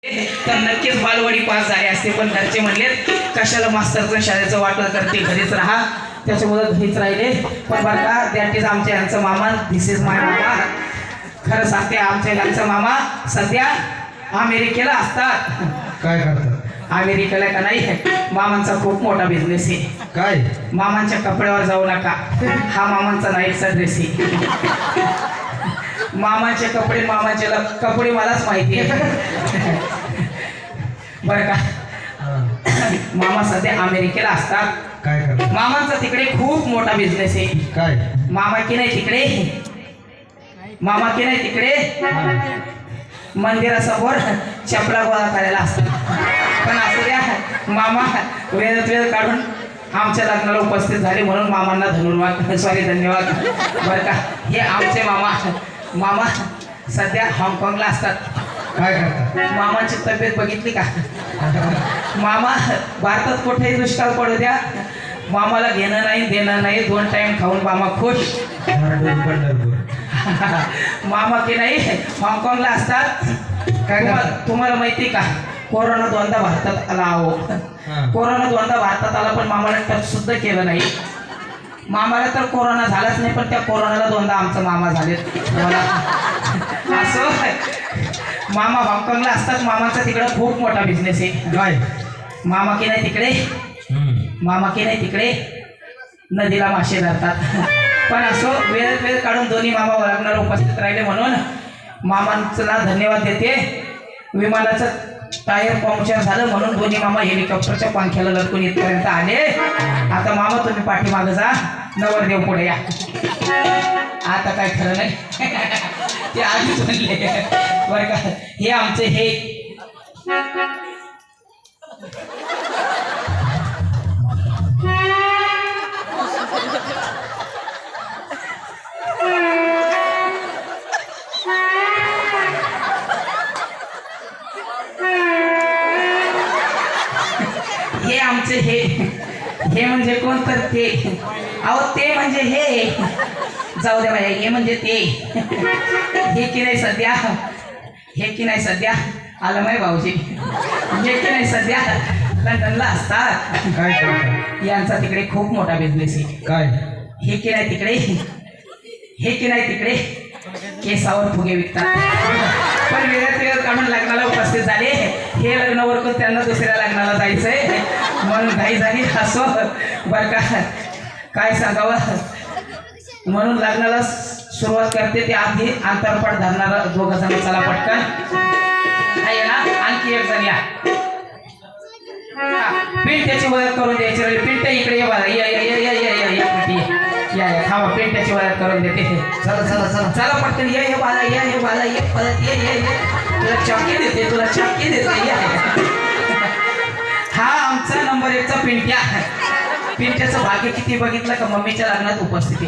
तर नक्कीच बालवाडी पास झाले असते, पण घरचे म्हणलेत कशाला मास्तरचं शाळेचं वाटलं करते, घरीच राहा. त्याच्यामुळे घरीच राहिले. पण बरं का दॅट इज आमच्या यांचं मामा, दिस इज माय मामा. खरं सांगते आमच्या यांचं मामा सध्या अमेरिकेला असतात. काय करतात? अमेरिकेला का नाही, मामांचा खूप मोठा बिझनेस आहे. काय? मामांच्या कपड्यावर जाऊ नका, हा मामांचा नाईटचा ड्रेस आहे. मामाचे कपडे, मामाचे कपडे मलाच माहिती आहे. बरं का मामा सध्या अमेरिकेला असतात. काय करतात? मामांचा तिकडे खूप मोठा बिझनेस आहे. काय? मामा की नाही तिकडे मंदिरासमोर चपला गोळा करायला असतात. पण असू द्या, मामा वेळ काढून आमच्या लग्नाला उपस्थित झाले म्हणून मामांना धन्यवाद. बरं का हे आमचे मामा सध्या हाँगकाँगला असतात. काय करतात? मामांची तब्येत बघितली का? मामा भारतात कुठेही दुष्काळ पडू द्या, मामाला घेणं नाही देणं नाही, 2 टाइम खाऊन मामा खुश. पंढरपूर. मामा की नाही हाँगकाँगला असतात. काय तुम्हाला माहिती का कोरोना 2दा भारतात आला. अहो कोरोना 2दा भारतात आला, पण मामाला टच सुद्धा केलं नाही. मामाला तर कोरोना झालाच नाही, पण त्या कोरोनाला 2दा आमचा मामा झालेत. असं मामा हाँगकाँगला असतात. मामाचा तिकडं खूप मोठा बिझनेस आहे. काय? मामा की नाही तिकडे नदीला मासे धरतात. पण असं वेळ काढून दोन्ही मामा लग्नाला उपस्थित राहिले म्हणून मामांना धन्यवाद देते. विमानाचं टायर पंक्चर झालं म्हणून दोन्ही मामा हेलिकॉप्टरच्या पंख्याला लटकून इथपर्यंत आले. आता मामा तुम्ही पाठीमागं जा, नवरदेव पुढे या. आता काय खरं नाही. ते आधीच म्हणले. बरं का हे आमचे हे म्हणजे कोण तर ते. अहो ते म्हणजे हे, जाऊ दे बाई, हे म्हणजे ते. हे की नाही सध्या आलं माय भाऊजी. हे की नाही सध्या लंडनला असतात. काय करतात? यांचा तिकडे खूप मोठा बिझनेस आहे. काय? हे की नाही तिकडे केसावर फुगे विकतात. पण वेळ काढून लग्नाला उपस्थित झाले. हे लग्न वरकून त्यांना दुसऱ्या लग्नाला जायचंय म्हणून घाई झाली. असो बरं का काय सांगावं, म्हणून लग्नाला सुरुवात करते. ते आधी अंतरपट धरणारा 2 जण. चला पटकन आहे ना, आणखी 1 जण या. पिंट्याची मदत करून द्यायची राहिली. पिंट्या इकडे ये बघा. या थांबा, पिंट्याची मदत करून देते. चला पटकन ये बाला ये परत ये. तुला चॉकी देते या. हा आमचा नंबर 1चा पिंट्याचं भाग्य किती बघितलं का मम्मीच्या लग्नात उपस्थिती.